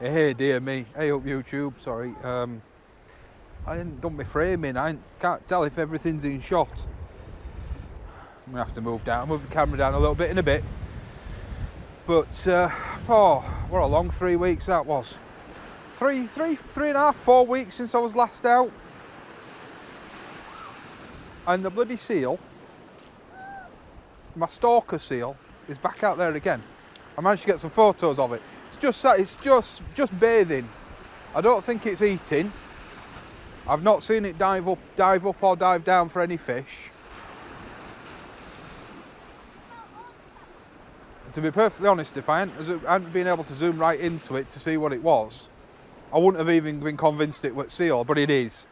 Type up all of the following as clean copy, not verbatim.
Hey dear me, hey up YouTube, sorry. I ain't done my framing, can't tell if everything's in shot. I'm gonna have to move the camera down a little bit in a bit. But, what a long 3 weeks that was. Three and a half, 4 weeks since I was last out. And the bloody seal, my stalker seal, is back out there again. I managed to get some photos of it. It's just bathing. I don't think it's eating. I've not seen it dive up or dive down for any fish. To be perfectly honest, if I hadn't been able to zoom right into it to see what it was, I wouldn't have even been convinced it was seal, but it is.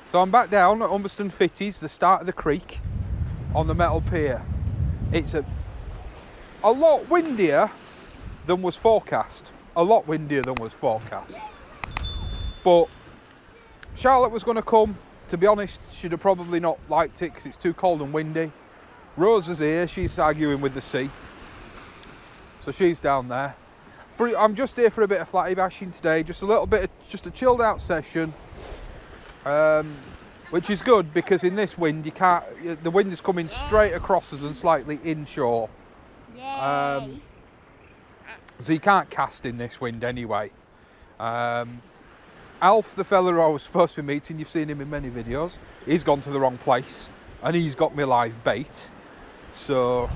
So I'm back down at Humberston Fitties, the start of the creek, on the metal pier. It's a lot windier than was forecast. A lot windier than was forecast. But Charlotte was going to come. To be honest, she'd have probably not liked it because it's too cold and windy. Rose is here, she's arguing with the sea. So she's down there. But I'm just here for a bit of flattie bashing today. Just a little bit, just a chilled out session. Which is good because in this wind, the wind is coming straight across us and slightly inshore. So you can't cast in this wind anyway. Alf, the fella who I was supposed to be meeting, you've seen him in many videos, he's gone to the wrong place and he's got me live bait. So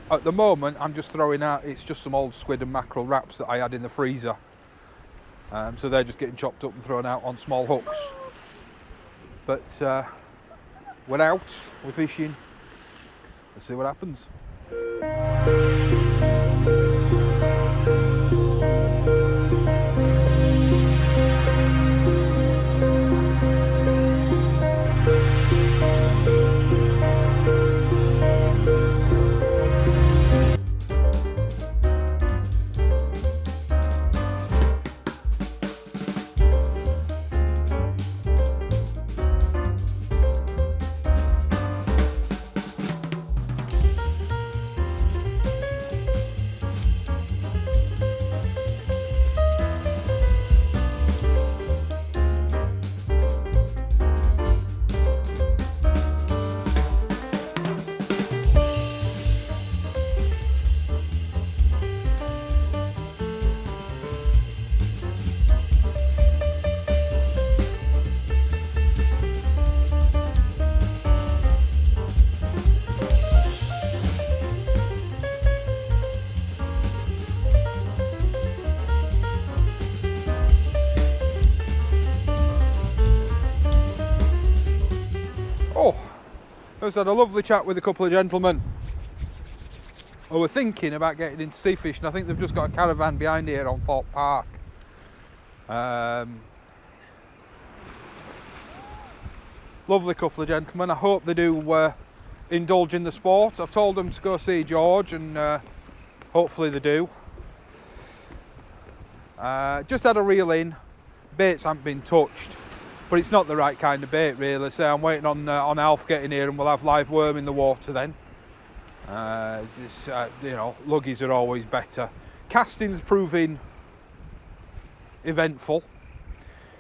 at the moment I'm just throwing out, it's just some old squid and mackerel wraps that I had in the freezer. So they're just getting chopped up and thrown out on small hooks. But we're out, we're fishing, let's see what happens. I just had a lovely chat with a couple of gentlemen who were thinking about getting into sea fishing. I think they've just got a caravan behind here on Fort Park. Lovely couple of gentlemen. I hope they do indulge in the sport. I've told them to go see George and hopefully they do. Just had a reel in. Baits haven't been touched. But it's not the right kind of bait really, so I'm waiting on Alf getting here and we'll have live worm in the water then. You know, luggies are always better. Casting's proving eventful,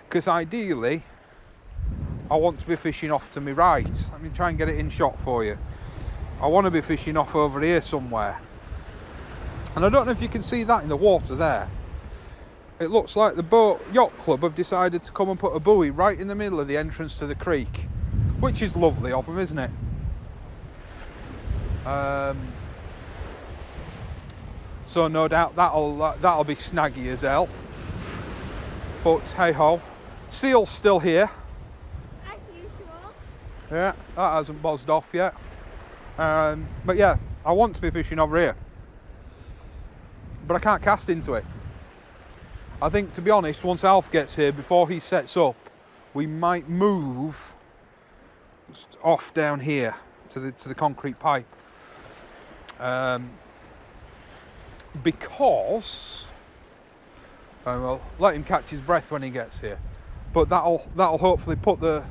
because ideally I want to be fishing off to my right. Let me try and get it in shot for you. I want to be fishing off over here somewhere. And I don't know if you can see that in the water there. It looks like the yacht club have decided to come and put a buoy right in the middle of the entrance to the creek, which is lovely of them, isn't it? So no doubt that'll be snaggy as hell. But hey ho, seal's still here. As usual. Yeah, that hasn't buzzed off yet. But yeah, I want to be fishing over here, but I can't cast into it. I think, to be honest, once Alf gets here, before he sets up, we might move off down here to the concrete pipe, because we'll let him catch his breath when he gets here. But that'll hopefully put the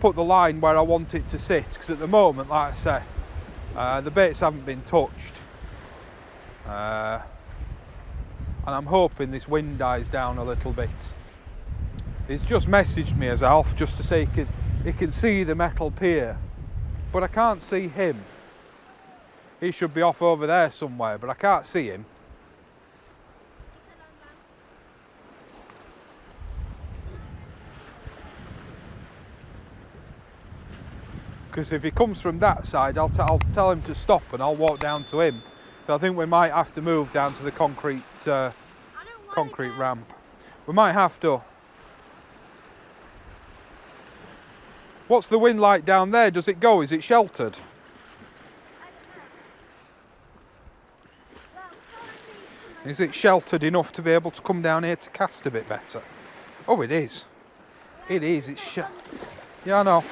line where I want it to sit. Because at the moment, like I say, the baits haven't been touched. and I'm hoping this wind dies down a little bit. He's just messaged me as Alf just to say he can see the metal pier, but I can't see him. He should be off over there somewhere, but I can't see him. Because if he comes from that side, I'll tell him to stop and I'll walk down to him. But I think we might have to move down to the concrete ramp. We might have to. What's the wind like down there? Does it go? Is it sheltered? Is it sheltered enough to be able to come down here to cast a bit better? Oh, it is. It is. It's yeah, I know.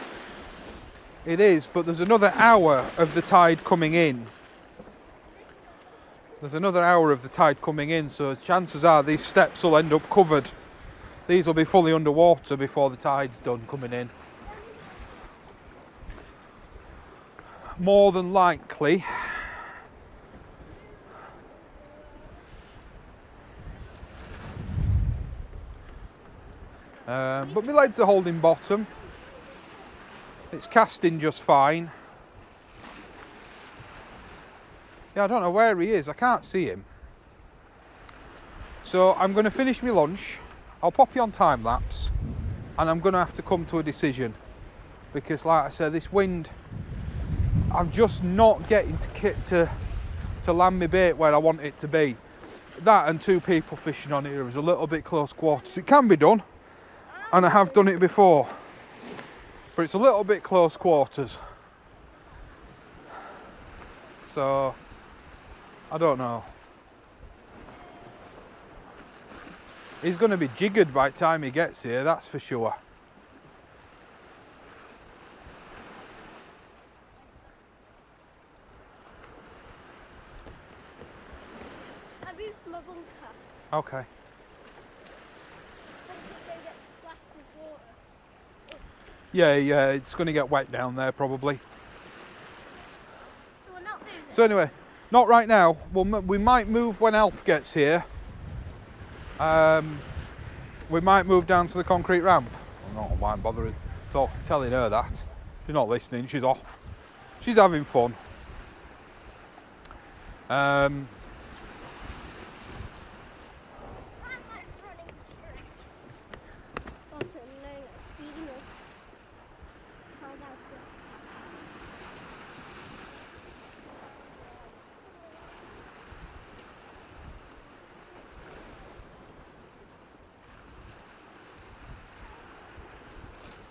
It is, but there's another hour of the tide coming in. There's another hour of the tide coming in, so chances are these steps will end up covered. These will be fully underwater before the tide's done coming in. More than likely. But my legs are holding bottom. It's casting just fine. Yeah, I don't know where he is. I can't see him. So I'm going to finish my lunch. I'll pop you on time lapse, and I'm going to have to come to a decision because, like I said, this wind, I'm just not getting to land my bait where I want it to be. That and two people fishing on here is a little bit close quarters. It can be done, and I have done it before, but it's a little bit close quarters. So I don't know. He's going to be jiggered by the time he gets here, that's for sure. I've used my bunker. Okay. Yeah, it's going to get wet down there probably. So we're not moving? So anyway, not right now. We might move when Alf gets here. We might move down to the concrete ramp. I'm not mind bothering telling her that. She's not listening, she's off. She's having fun.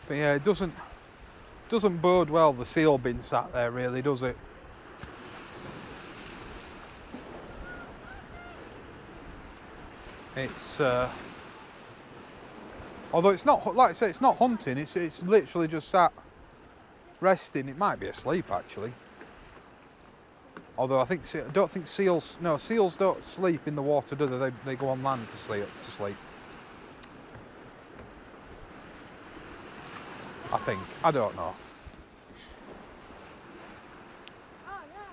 But yeah, it doesn't bode well, the seal being sat there really, does it? It's although it's not, like I say, it's not hunting, it's literally just sat resting. It might be asleep actually. Although I don't think seals don't sleep in the water, do they? They go on land to sleep. I think. I don't know. Oh no.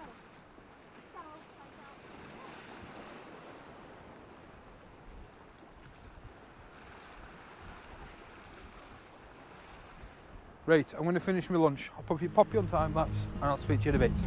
Right, I'm going to finish my lunch. I'll pop you on time lapse and I'll speak to you in a bit.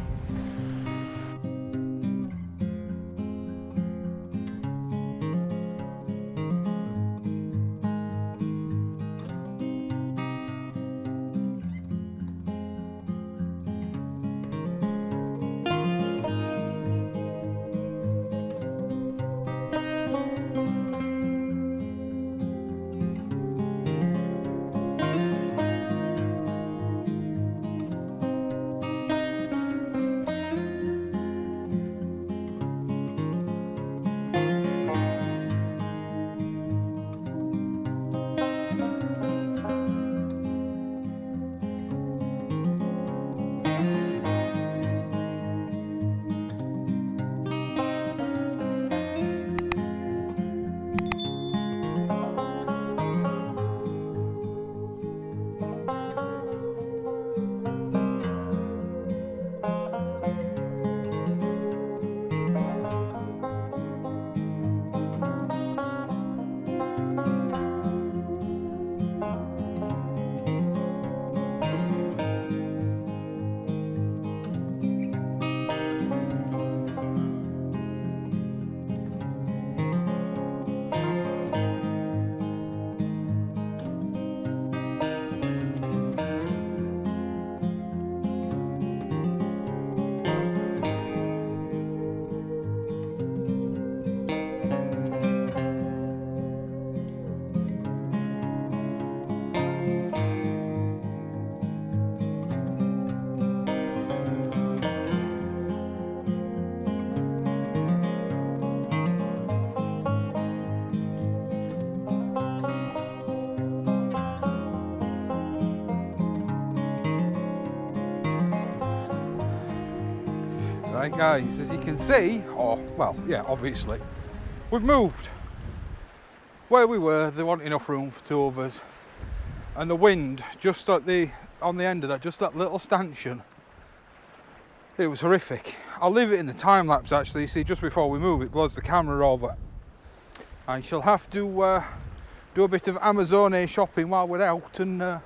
Right guys, as you can see, well, yeah, obviously, we've moved. Where we were, there wasn't enough room for two of us. And the wind, just on the end of that, just that little stanchion, it was horrific. I'll leave it in the time lapse actually. You see, just before we move, it blows the camera over. I shall have to do a bit of Amazon shopping while we're out and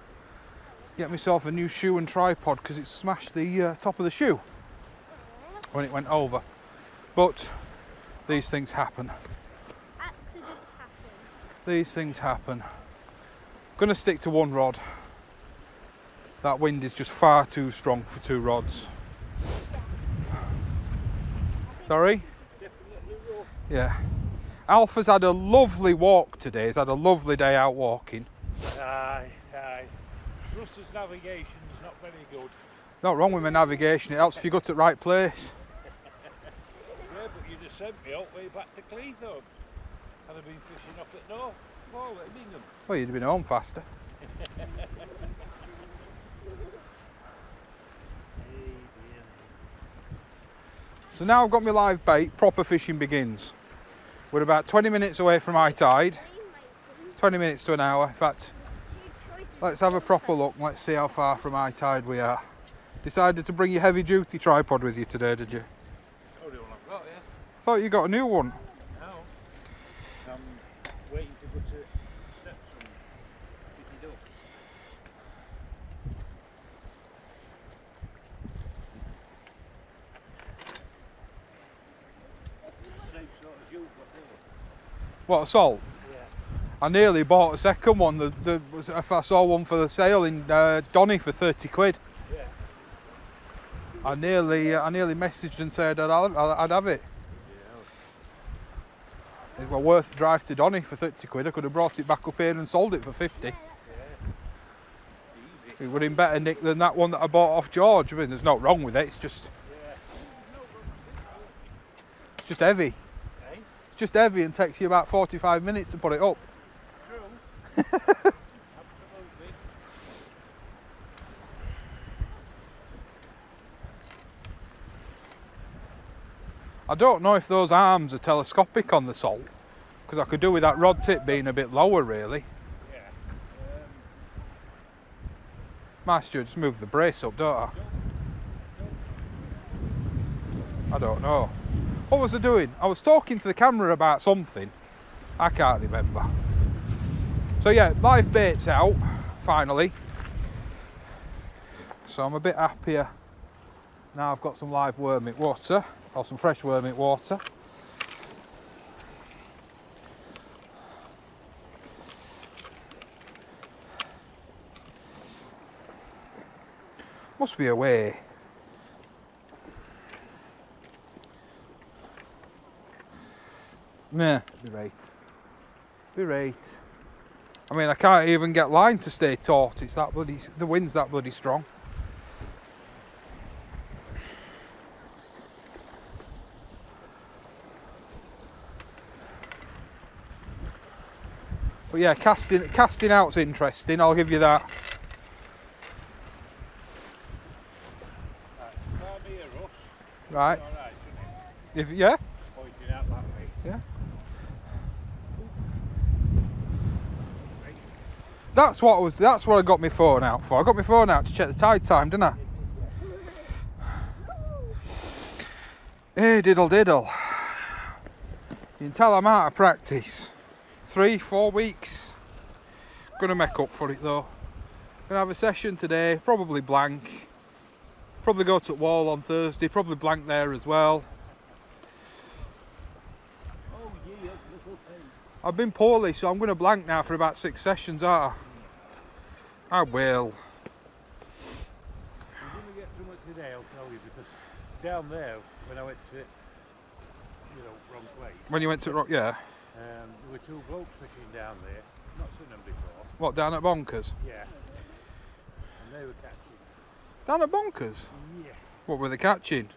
get myself a new shoe and tripod because it smashed the top of the shoe when it went over. But these things happen. Accidents happen. These things happen. Gonna stick to one rod. That wind is just far too strong for two rods. Sorry? Yeah. Alpha's had a lovely walk today. He's had a lovely day out walking. Aye. Russ's navigation's not very good. Not wrong with my navigation. It helps if you go to the right place. Yeah, but you just sent me all the way back to Cleethorpes. And I've been fishing up at North Pole at Bingham. Well, you'd have been home faster. So now I've got my live bait, proper fishing begins. We're about 20 minutes away from high tide. 20 minutes to an hour. In fact, let's have a proper look. Let's see how far from high tide we are. Decided to bring your heavy duty tripod with you today, did you? Oh, the one I've got, yeah. Thought you got a new one. No. I'm waiting to go to steps and pick it up. Same sort of you've got there. What, salt? Yeah. I nearly bought a second one. I saw one for the sale in Donny for 30 quid. Yeah. I nearly messaged and said I'd have it. It was worth the drive to Donny for 30 quid. I could have brought it back up here and sold it for 50. Yeah. Easy. It would have been better nick than that one that I bought off George. I mean, there's no wrong with it. It's just heavy. Eh? It's just heavy and takes you about 45 minutes to put it up. True. Absolutely. I don't know if those arms are telescopic on the salt, because I could do with that rod tip being a bit lower, really. Yeah. Master, just move the brace up, don't I? I don't know. What was I doing? I was talking to the camera about something. I can't remember. So yeah, live bait's out, finally. So I'm a bit happier. Now I've got some live wormit water, or some fresh wormit water. Must be a way. Nah, be right. Be right. I mean, I can't even get line to stay taut. It's that bloody, the wind's that bloody strong. But yeah, casting out's interesting. I'll give you that. Right, me a Russ. Right. All right, isn't it? If yeah, Pointing out that way. yeah. That's what I got my phone out for. I got my phone out to check the tide time, didn't I? Hey, diddle diddle. You can tell I'm out of practice. 3-4 weeks. Gonna make up for it though. Gonna have a session today, probably blank. Probably go to the wall on Thursday, probably blank there as well. Oh, yeah, little thing. I've been poorly, so I'm gonna blank now for about 6 sessions, aren't I? I will. I'm going to get something today, I'll tell you, because down there, when I went to, wrong place, When you went to Rock, yeah. there were two blokes fishing down there, not seen them before, What, down at Bonkers? yeah, and they were catching, Down at Bonkers? yeah. What were they catching?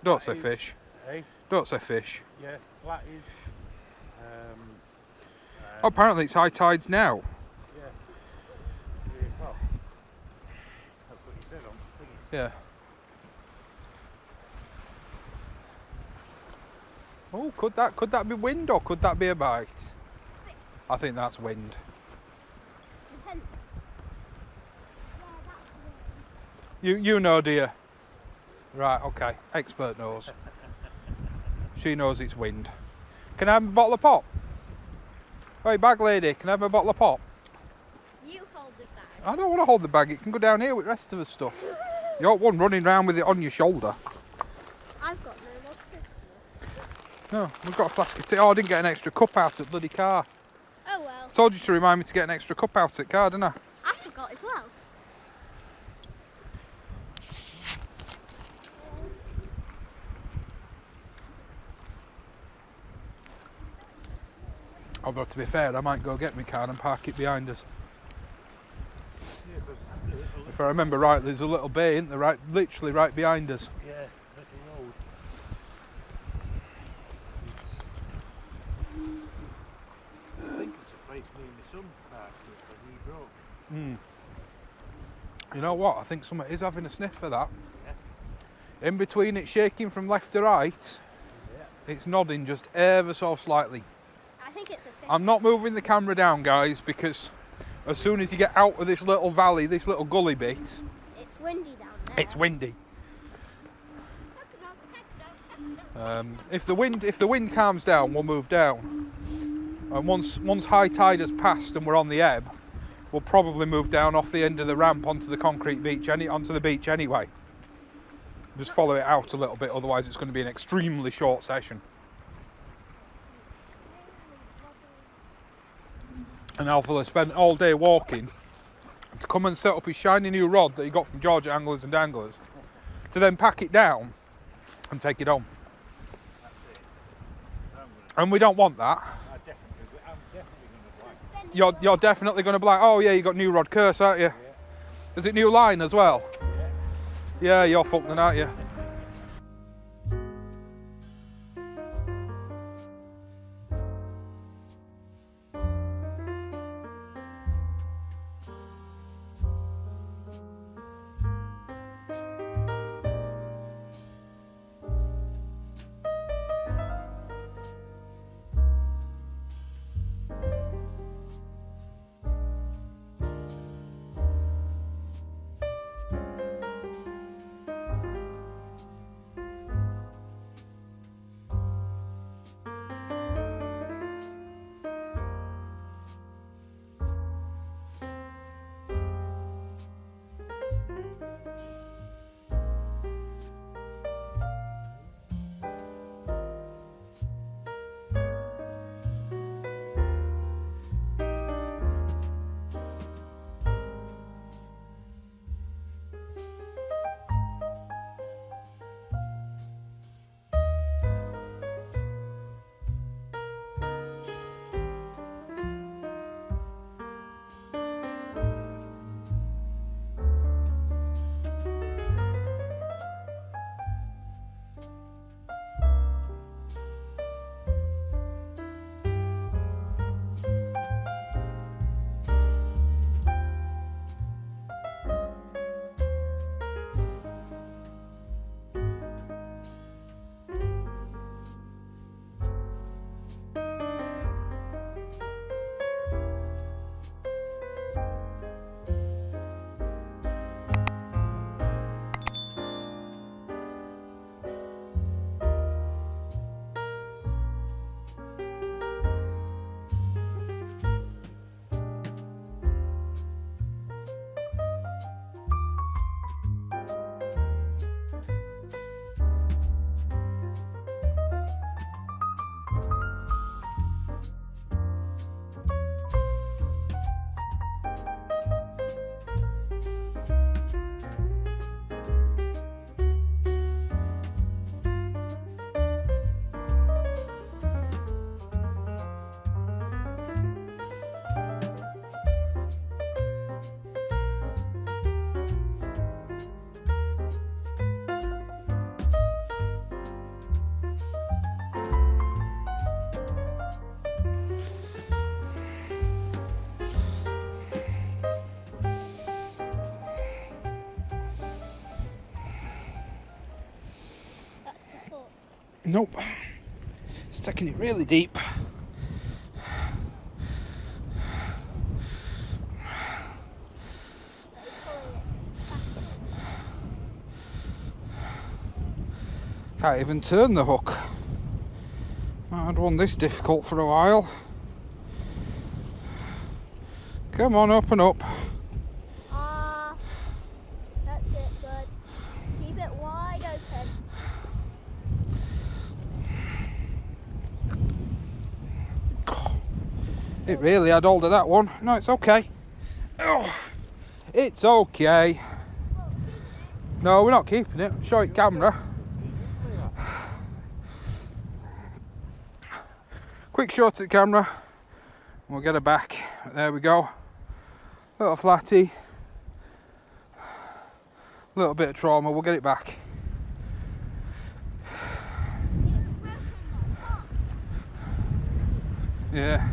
Don't say Flatties, fish. Eh? Don't say fish. Yeah, flatties, Oh, apparently it's high tides now. yeah, 3 o'clock. That's what you said on the thing. Yeah. Oh, could that be wind or could that be a bite? I think that's wind. Depends. Yeah, that's wind. You know, dear. Right, okay. Expert knows. She knows it's wind. Can I have a bottle of pop? Hey, bag lady, can I have a bottle of pop? You hold the bag. I don't want to hold the bag. It can go down here with the rest of the stuff. You're one running around with it on your shoulder. I've got no more Christmas. No, we've got a flask of tea. Oh, I didn't get an extra cup out at the bloody car. Oh well. Told you to remind me to get an extra cup out at the car, didn't I? I forgot as well. Although, to be fair, I might go get my car and park it behind us. Yeah, but If I remember right, there's a little bay, isn't there? Right, literally right behind us. yeah, little road. I think it's a place near my son parked it, but he broke. You know what? I think someone is having a sniff for that. Yeah. In between it shaking from left to right, it's nodding just ever so slightly. I think it's a fish. I'm not moving the camera down, guys, because as soon as you get out of this little valley, this little gully bit, It's windy down there. it's windy. If the wind calms down, we'll move down. And once high tide has passed and we're on the ebb, we'll probably move down off the end of the ramp onto the concrete beach, onto the beach anyway. Just follow it out a little bit, otherwise it's going to be an extremely short session. And Alpha spent all day walking to come and set up his shiny new rod that he got from Georgia Anglers and Danglers, to then pack it down and take it home. That's it. And we don't want that. I'm definitely going to like. You're definitely going to be like, oh yeah, you got new rod curse, aren't you? Yeah. Is it new line as well? Yeah. Yeah, you're fucked then, aren't you? Nope. taking it really deep. Can't even turn the hook. I had one this difficult for a while. Come on, up and up. That's it, good. Keep it wide open. It really had hold of that one. No, it's okay. Oh, it's okay. No, we're not keeping it. Show it camera. Quick shot at the camera. We'll get her back. There we go. Little flatty. Little bit of trauma. We'll get it back. Yeah.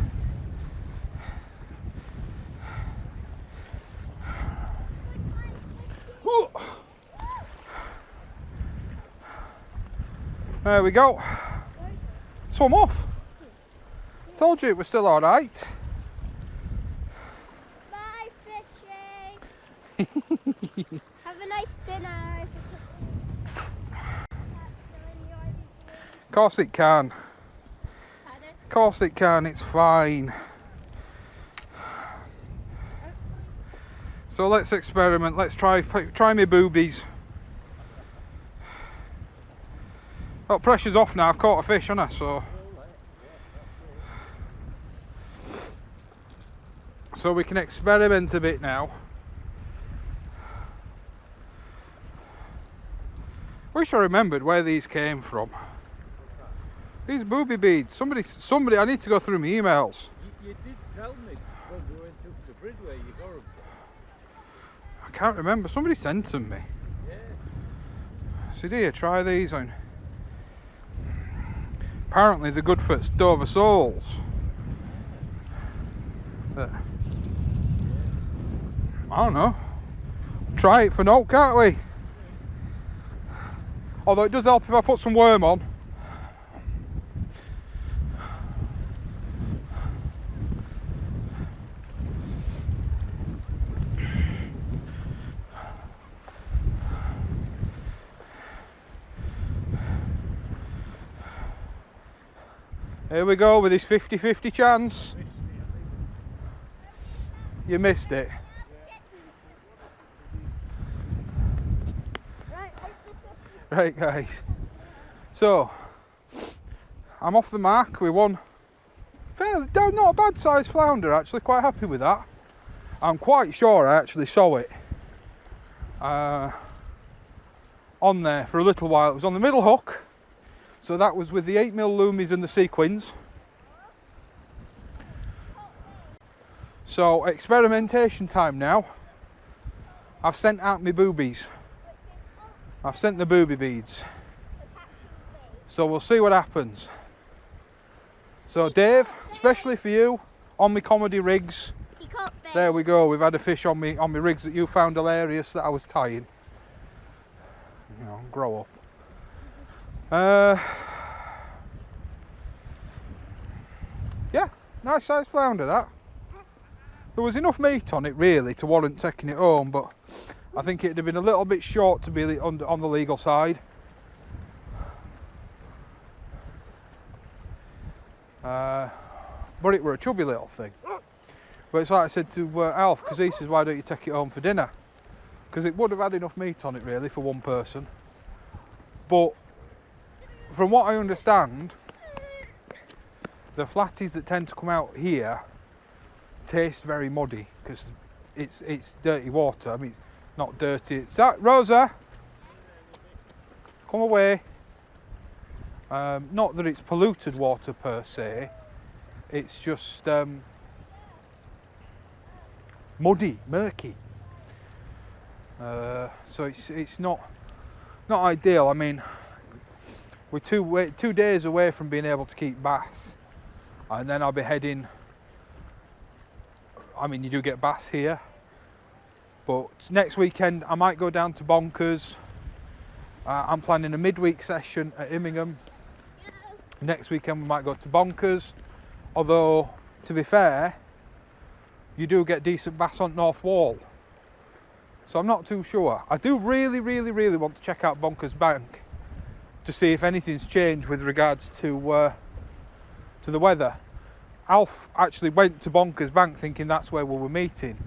Ooh. There we go. Swum off. Told you it was still alright. Bye, fishy. Have a nice dinner. Of course it can. Of course it can, it's fine. So let's experiment. Let's try my boobies. Well, pressure's off now. I've caught a fish, haven't I? So we can experiment a bit now. Wish I remembered where these came from. These booby beads. Somebody. I need to go through my emails. You did tell me when we went up to the bridge where you got them. I can't remember. Somebody sent them me. Yeah. So here, try these on. Apparently they're good for Dover soles. But I don't know. Try it for now, can't we? Although it does help if I put some worm on. Here we go with his 50-50 chance. You missed it. Right guys, so I'm off the mark with one fairly, not a bad sized flounder actually, quite happy with that. I'm quite sure I actually saw it on there for a little while. It was on the middle hook, so that was with the 8mm loomies and the sequins. So experimentation time now. I've sent out my boobies. I've sent the booby beads. So we'll see what happens. So Dave, especially for you, on my comedy rigs. There we go, we've had a fish on me rigs that you found hilarious that I was tying. You know, grow up. Yeah, nice sized flounder that. There was enough meat on it really to warrant taking it home, but I think it'd have been a little bit short to be on the legal side. But it were a chubby little thing. But it's like I said to Alf, because he says, why don't you take it home for dinner? Because it would have had enough meat on it really for one person. But from what I understand, the flatties that tend to come out here taste very muddy because it's dirty water. I mean, not dirty. It's that Rosa, come away. Not that it's polluted water per se. It's just muddy, murky. So it's not ideal. I mean, we're 2 days away from being able to keep bass, and then I'll be heading. I mean, you do get bass here, but next weekend I might go down to Bonkers. I'm planning a midweek session at Immingham. Next weekend we might go to Bonkers. Although, to be fair, you do get decent bass on North Wall. So I'm not too sure. I do really want to check out Bonkers Bank to see if anything's changed with regards to the weather. Alf actually went to Bonkers Bank thinking that's where we were meeting.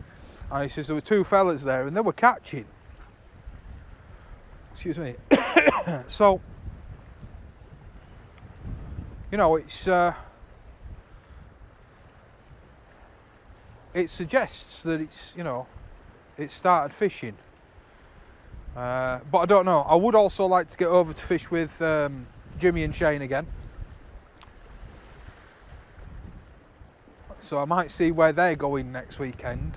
And he says there were two fellas there and they were catching. Excuse me. So, you know, it suggests that it's, you know, it started fishing. But I don't know. I would also like to get over to fish with Jimmy and Shane again. So I might see where they're going next weekend.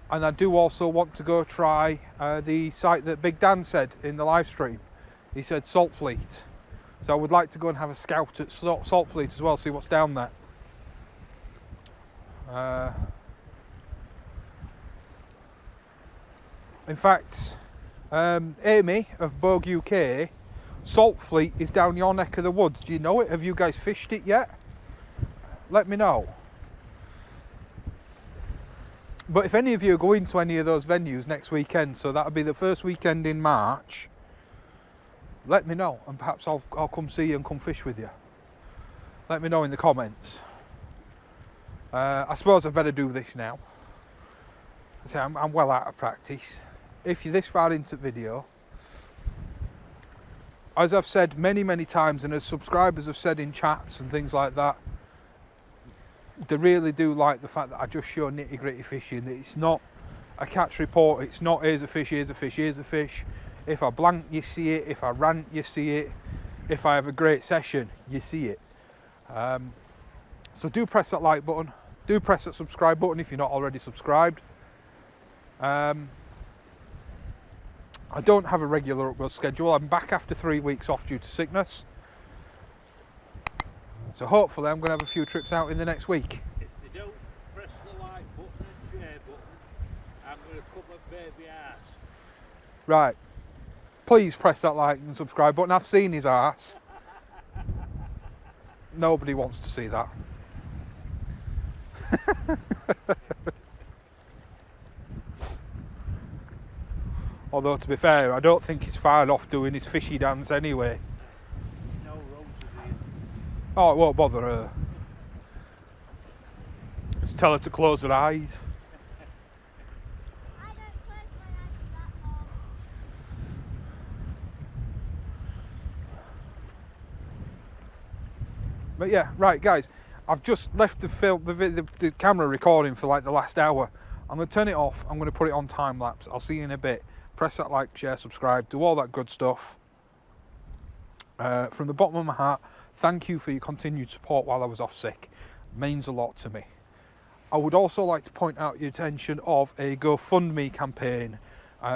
And I do also want to go try the site that Big Dan said in the live stream. He said Salt Fleet. So I would like to go and have a scout at Salt Fleet as well, see what's down there. In fact, Amy of Bogue UK, Salt Fleet is down your neck of the woods. Do you know it? Have you guys fished it yet? Let me know. But if any of you are going to any of those venues next weekend, so that'll be the first weekend in March, let me know and perhaps I'll come see you and come fish with you. Let me know in the comments. I suppose I better do this now. I'm well out of practice. If you're this far into the video, as I've said many times and as subscribers have said in chats and things like that, they really do like the fact that I just show nitty gritty fishing. It's not a catch report, it's not here's a fish, here's a fish, here's a fish. If I blank, you see it. If I rant, you see it. If I have a great session, you see it. So do press that like button. Do press that subscribe button if you're not already subscribed. I don't have a regular upload schedule. I'm back after 3 weeks off due to sickness. So hopefully I'm going to have a few trips out in the next week. If they don't press the like button and share button, I'm going to cut my baby ass. Right. Please press that like and subscribe button. I've seen his ass. Nobody wants to see that. Although to be fair, I don't think he's far off doing his fishy dance anyway. No roses here. Oh, it won't bother her. Just tell her to close her eyes. I don't close my eyes for that long. But yeah, right guys, I've just left the camera recording for like the last hour. I'm going to turn it off, I'm going to put it on time lapse. I'll see you in a bit. Press that like, share, subscribe, do all that good stuff. From the bottom of my heart, thank you for your continued support while I was off sick. It means a lot to me. I would also like to point out your attention of a GoFundMe campaign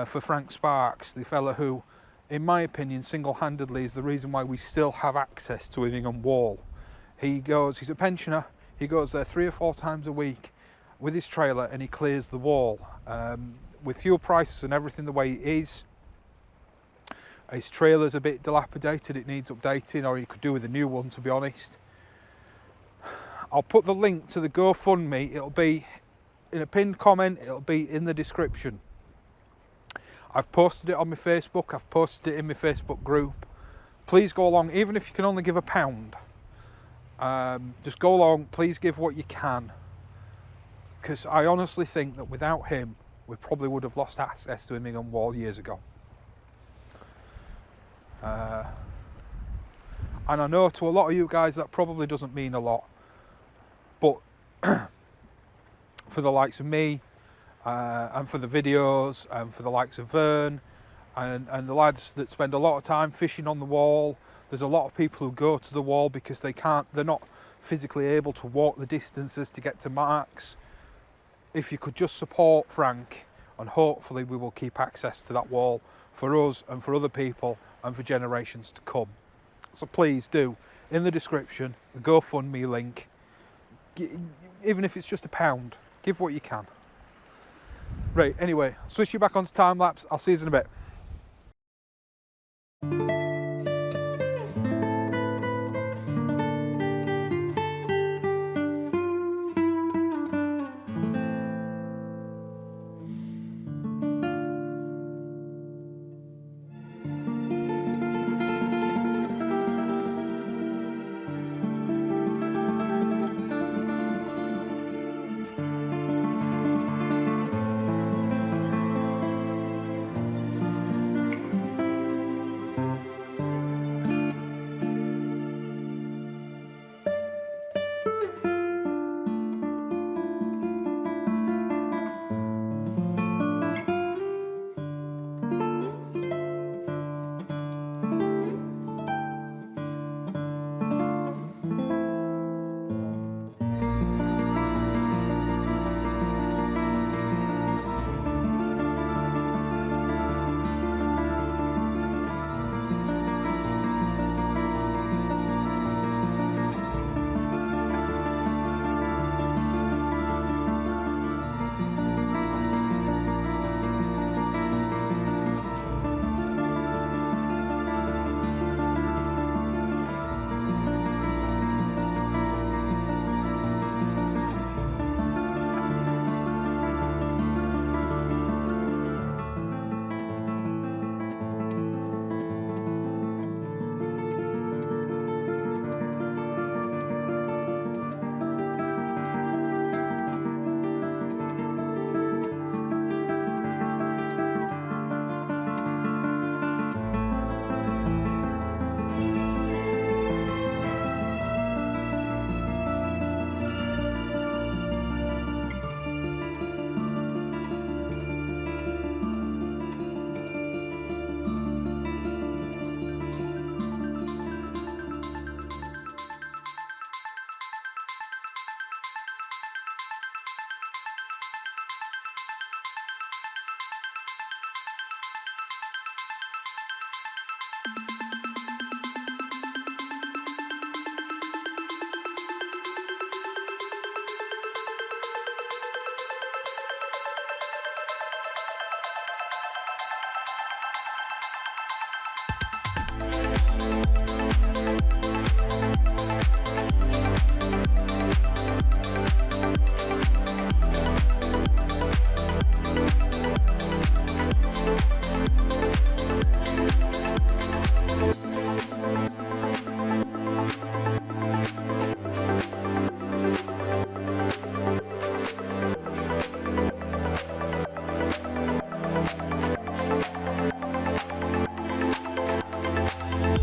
for Frank Sparks, the fella who, in my opinion, single-handedly is the reason why we still have access to Immingham Wall. He's a pensioner, he goes there 3 or 4 times a week with his trailer and he clears the wall. With fuel prices and everything the way it is, his trailer's a bit dilapidated, it needs updating, or he could do with a new one, to be honest. I'll put the link to the GoFundMe, it'll be in a pinned comment, it'll be in the description. I've posted it on my Facebook, I've posted it in my Facebook group. Please go along, even if you can only give £1. Just go along, please give what you can. Because I honestly think that without him, we probably would have lost access to Immingham Wall years ago. And I know to a lot of you guys that probably doesn't mean a lot, but for the likes of me, and for the videos, and for the likes of Vern, and the lads that spend a lot of time fishing on the wall, there's a lot of people who go to the wall because they're not physically able to walk the distances to get to marks. If you could just support Frank, and hopefully we will keep access to that wall for us and for other people and for generations to come. So please do, in the description, the GoFundMe link, even if it's just £1, give what you can. Right, anyway, switch you back onto time lapse, I'll see you in a bit.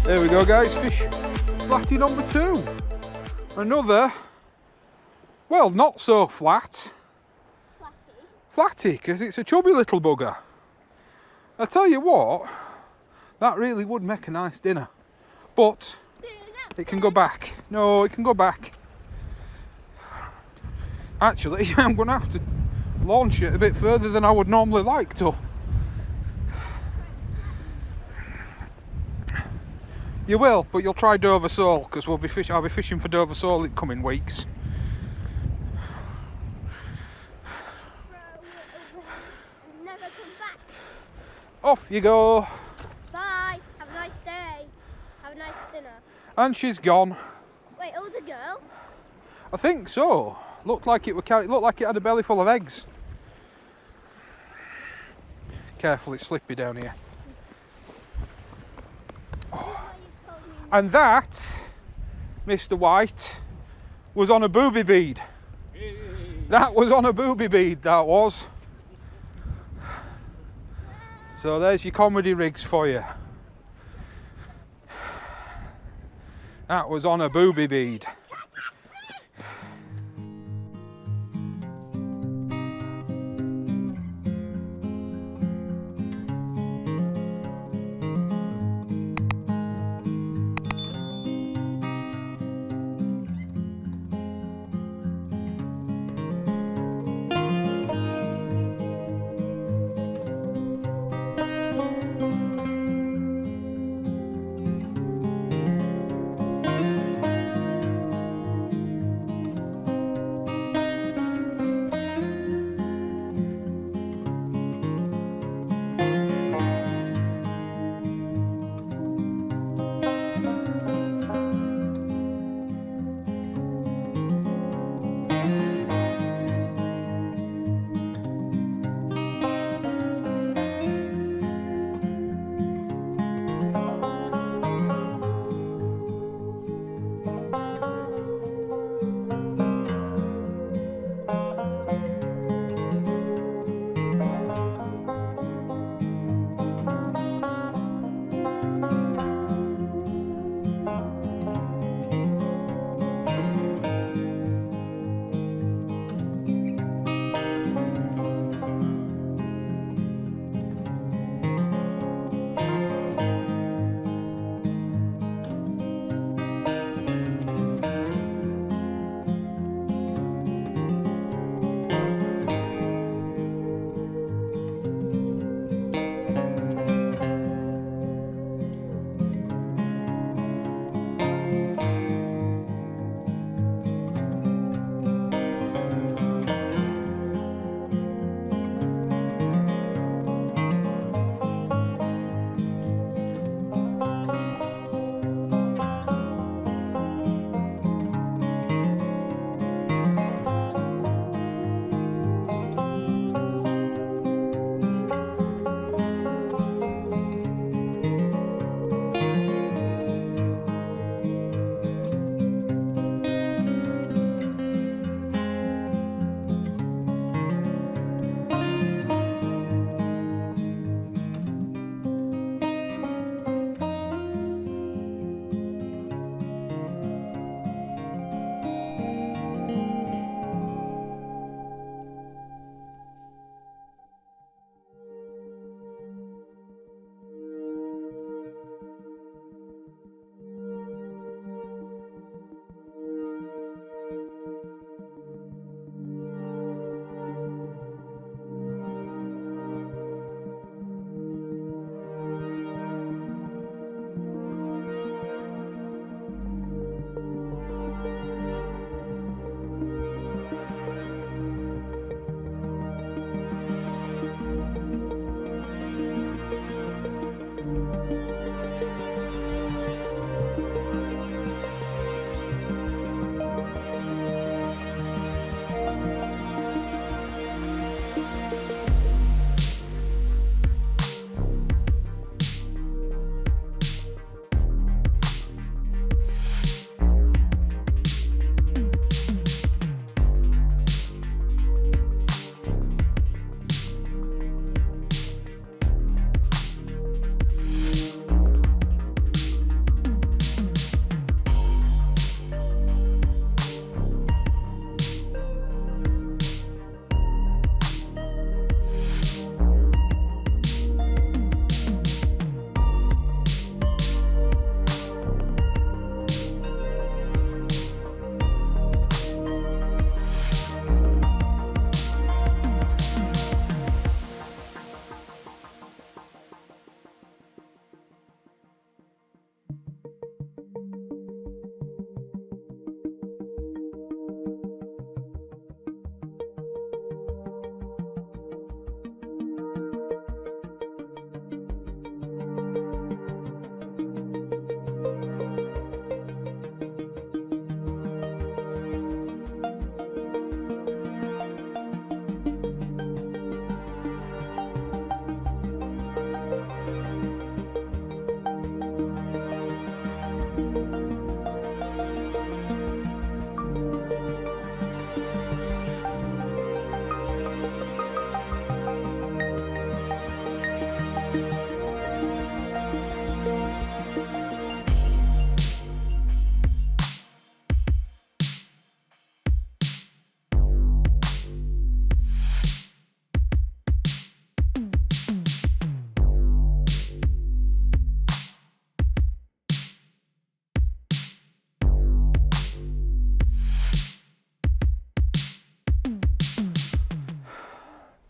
There we go, guys. Fish flatty number 2. Another, well, not so flat. Flatty, because it's a chubby little bugger. I tell you what, that really would make a nice dinner. But it can go back. No, it can go back. Actually, I'm going to have to launch it a bit further than I would normally like to. You will, but you'll try Dover sole, because I'll be fishing for Dover sole in coming weeks. Never come back. Off you go. Bye. Have a nice day. Have a nice dinner. And she's gone. Wait, it was a girl? I think so. Looked like it had a belly full of eggs. Careful, it's slippy down here. And that, Mr. White, was on a booby bead. That was on a booby bead, that was. So there's your comedy rigs for you. That was on a booby bead.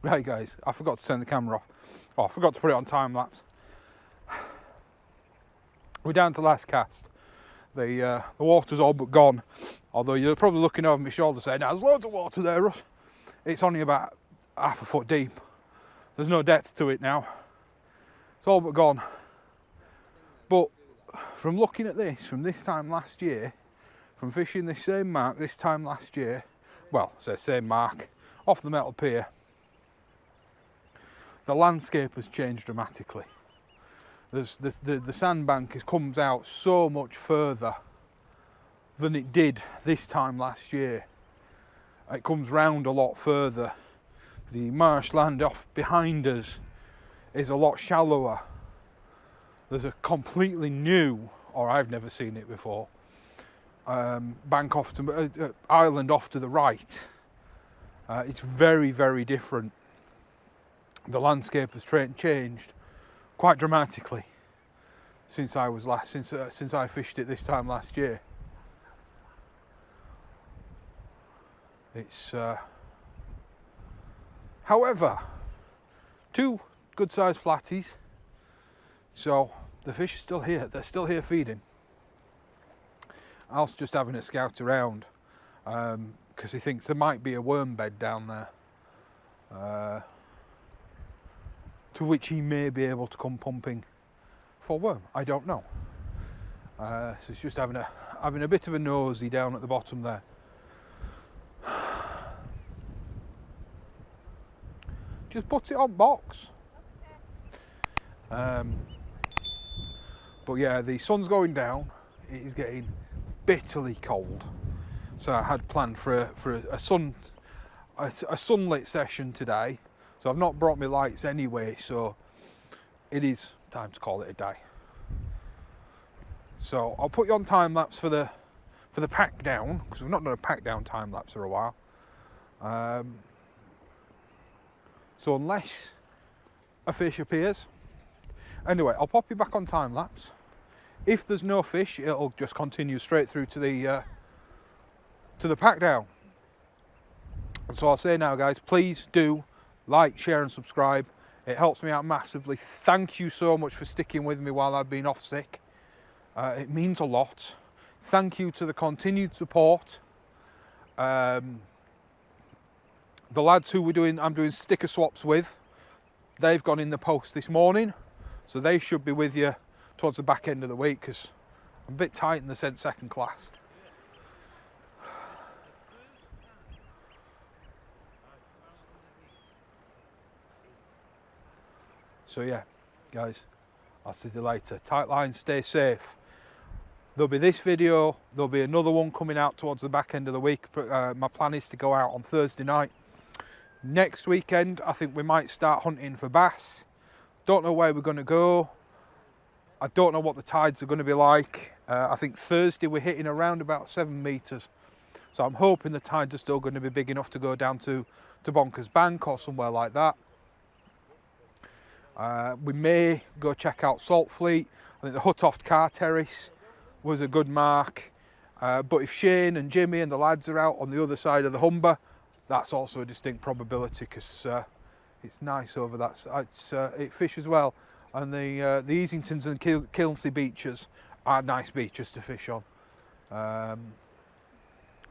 Right guys, I forgot to turn the camera off. Oh, I forgot to put it on time lapse. We're down to last cast. The water's all but gone. Although you're probably looking over my shoulder saying, there's loads of water there, Russ. It's only about half a foot deep. There's no depth to it now. It's all but gone. But from looking at this, from this time last year, from fishing this same mark this time last year, well, say same mark, off the metal pier, the landscape has changed dramatically. The sandbank comes out so much further than it did this time last year. It comes round a lot further. The marshland off behind us is a lot shallower. There's a completely new, or I've never seen it before, bank off to island off to the right. It's very, very different. The landscape has changed quite dramatically since I was since I fished it this time last year. It's however, 2 good-sized flatties, so the fish are still here. They're still here feeding. Al's just having a scout around because he thinks there might be a worm bed down there, to which he may be able to come pumping for worm. I don't know. So he's just having a bit of a nosy down at the bottom there. Just put it on box. But yeah, the sun's going down. It is getting bitterly cold. So I had planned for a sunlit session today. So I've not brought my lights anyway. So it is time to call it a day. So I'll put you on time lapse for the pack down, because we've not done a pack down time lapse for a while. So unless a fish appears, anyway, I'll pop you back on time lapse. If there's no fish, it'll just continue straight through to the pack down. And so I'll say now, guys, please do like, share, and subscribe. It helps me out massively. Thank you so much for sticking with me while I've been off sick. It means a lot. Thank you to the continued support. The lads who I'm doing sticker swaps with, they've gone in the post this morning, so they should be with you towards the back end of the week, because I'm a bit tight in the second class. So yeah, guys, I'll see you later. Tight line, stay safe. There'll be this video, there'll be another one coming out towards the back end of the week. My plan is to go out on Thursday night. Next weekend, I think we might start hunting for bass. Don't know where we're going to go. I don't know what the tides are going to be like. I think Thursday we're hitting around about 7 metres. So I'm hoping the tides are still going to be big enough to go down to Bonkers Bank or somewhere like that. We may go check out Salt Fleet. I think the Huttoft Car Terrace was a good mark. But if Shane and Jimmy and the lads are out on the other side of the Humber, that's also a distinct probability, because it's nice over that side. It fishes well, and the Easingtons and Kilnsey beaches are nice beaches to fish on.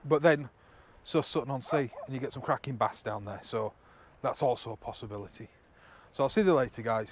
But then, so Sutton on Sea, and you get some cracking bass down there, so that's also a possibility. So I'll see you later, guys.